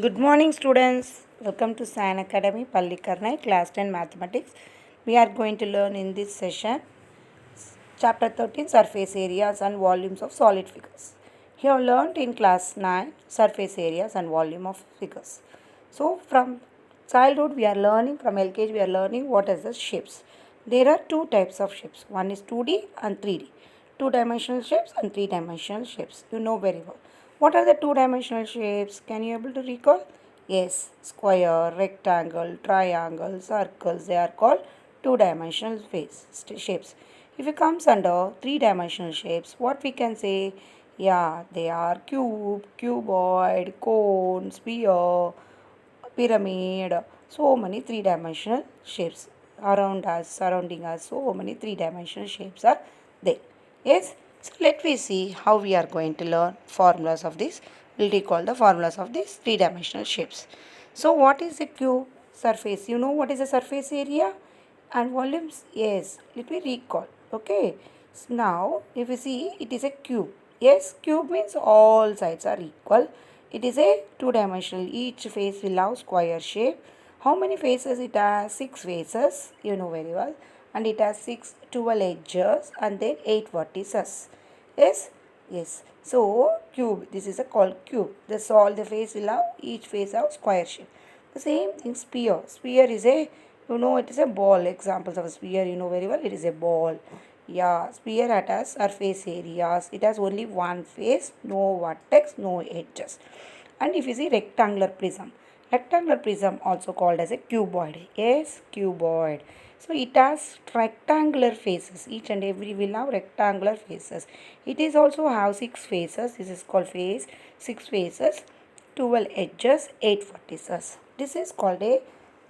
Good morning, students. Welcome to Academy Pallikaranai, Class 10 Mathematics. We are going to learn in this session Chapter 13 Surface Areas and Volumes of Solid Figures. You have learned in Class 9 Surface Areas and Volume of Figures. So, from childhood, we are learning, from LKG, we are learning what is the shapes. There are two types of shapes. One is 2D and 3D. Two-dimensional shapes and three-dimensional shapes. You know very well. What are the two-dimensional shapes? Can you able to recall? Yes, square, rectangle, triangle, circles. They are called two-dimensional shapes. If it comes under three-dimensional shapes, what we can say? Yeah, they are cube, cuboid, cone, sphere, pyramid. So many three-dimensional shapes around us, surrounding us. So many three-dimensional shapes are there. Yes. So let me see how we are going to learn formulas of this. We'll recall the formulas of these three-dimensional shapes. So what is a cube surface? You know what is the surface area and volumes? Yes. Let me recall. Okay. So now if you see it is a cube. Yes, cube means all sides are equal. It is a two-dimensional. Each face will have square shape. How many faces it has? 6 faces. You know very well. And it has 12 edges and then 8 vertices. Yes? Yes. So, cube. This is a called cube. That's all the face will have. Each face have square shape. The same thing sphere. Sphere is a, it is a ball. Examples of a sphere, you know very well. It is a ball. Yeah, sphere has surface areas. It has only one face, no vertex, no edges. And if you see rectangular prism also called as a cuboid. Yes, cuboid. So it has rectangular faces. Each and every will have rectangular faces. It is also have 6 faces. This is called face. 6 faces, 12 edges, 8 vertices. This is called a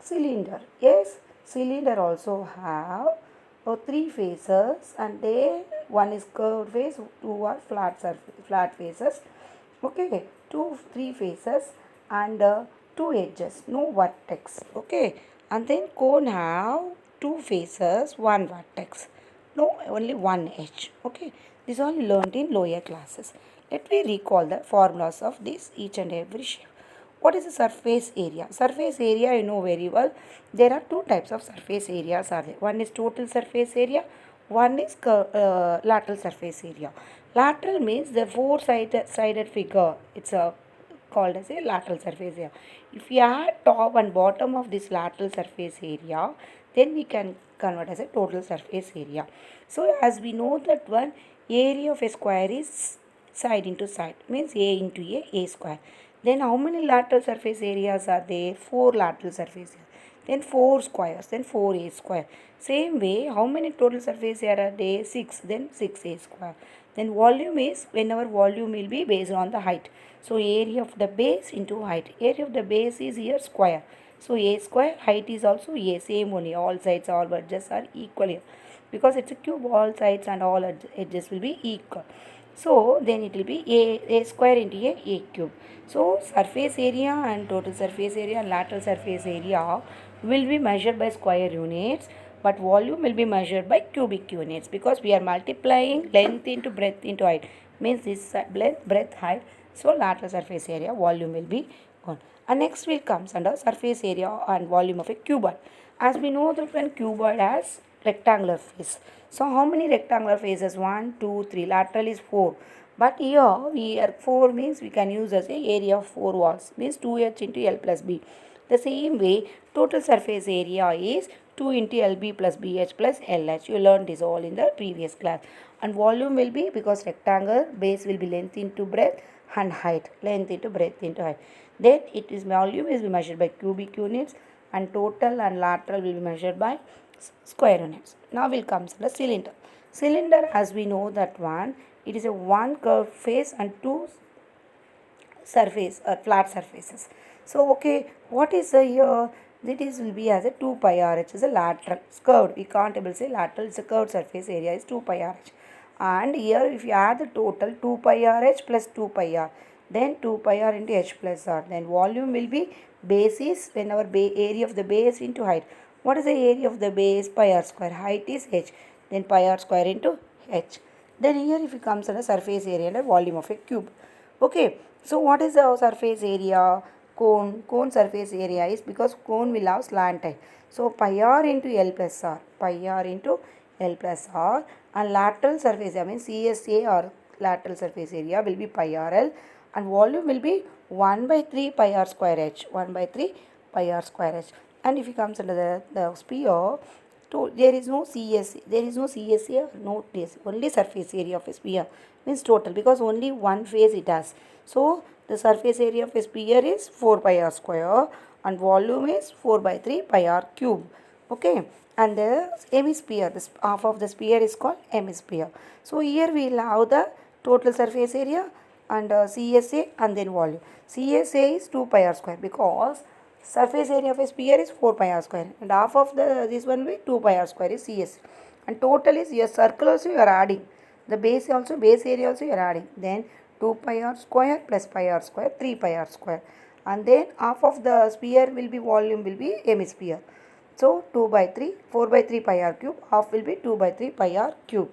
cylinder. Yes, cylinder also have 3 faces and they one is curved face, 2 are flat faces. Okay, 3 faces and 2 edges, no vertex. Okay, and then cone have 2 faces, 1 vertex, no only 1 edge. Okay, this all learned in lower classes. Let me recall the formulas of this each and every shape. What is the surface area? Surface area you know very well. There are two types of surface areas are there. One is total surface area, one is lateral surface area. Lateral means the four-sided figure. It's called as a lateral surface area. If we add top and bottom of this lateral surface area, then we can convert as a total surface area. So as we know that one area of a square is side into side, means A into A square. Then how many lateral surface areas are there? 4 lateral surface areas. Then 4 squares, then 4A square. Same way, how many total surface area are there? 6, then 6A square. Then volume is, whenever volume will be based on the height. So area of the base into height. Area of the base is here square. So A square, height is also A, same only. All sides, all edges are equal here. Because it's a cube, all sides and all edges will be equal. So then it will be a square into a cube. So surface area and total surface area and lateral surface area will be measured by square units, but volume will be measured by cubic units because we are multiplying length into breadth into height. Means this length, breadth, height. So lateral surface area, volume will be gone. And next will comes under surface area and volume of a cuboid. As we know that when cuboid has rectangular face. So how many rectangular faces? 1, 2, 3. Lateral is 4. But here 4 means we can use as a area of 4 walls. Means 2h into L plus B. The same way total surface area is 2 into LB plus BH plus LH. You learned this all in the previous class. And volume will be, because rectangle base will be length into breadth and height. Length into breadth into height. Then it is volume is measured by cubic units and total and lateral will be measured by square units. Now will come to the cylinder. Cylinder, as we know that one, it is a one curved face and two surface or flat surfaces. So okay, what is a here? This will be as a 2 pi r h is a lateral. It's curved. We can't able to say lateral. It's a curved surface area is 2 pi r h. And here if you add the total 2 pi r h plus 2 pi r, then 2 pi r into h plus r. Then volume will be base is whenever area of the base into height. What is the area of the base? Pi r square. Height is h. Then pi r square into h. Then here if it comes on a surface area and volume of a cube. Okay. So what is the surface area? cone surface area is, because cone will have slant height. So pi r into L plus R, pi r into L plus R, and lateral surface area means CSA or lateral surface area will be pi r L, and volume will be 1 by 3 pi r square h, 1 by 3 pi r square h. And if it comes under the sphere, there is no CSA or no this, only surface area of a sphere means total, because only one face it has. So the surface area of a sphere is 4 pi r square and volume is 4 by 3 pi r cube. Okay, and the hemisphere, this half of the sphere is called hemisphere. So here we will have the total surface area and CSA and then volume. CSA is 2 pi r square, because surface area of a sphere is 4 pi r square, and half of this one will be 2 pi r square is CS. And total is your circle also you are adding. The base area also you are adding. Then 2 pi r square plus pi r square, 3 pi r square. And then half of the sphere will be volume will be hemisphere. So 2 by 3, 4 by 3 pi r cube, half will be 2 by 3 pi r cube.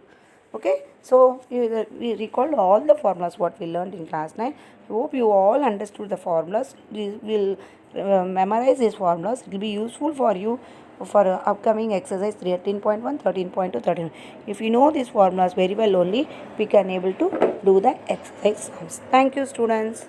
Okay, so we recalled all the formulas what we learned in class 9. I hope you all understood the formulas. We will memorize these formulas. It will be useful for you for upcoming exercise 13.1, 13.2, 13. If you know these formulas very well only, we can able to do the exercise sums. Thank you, students.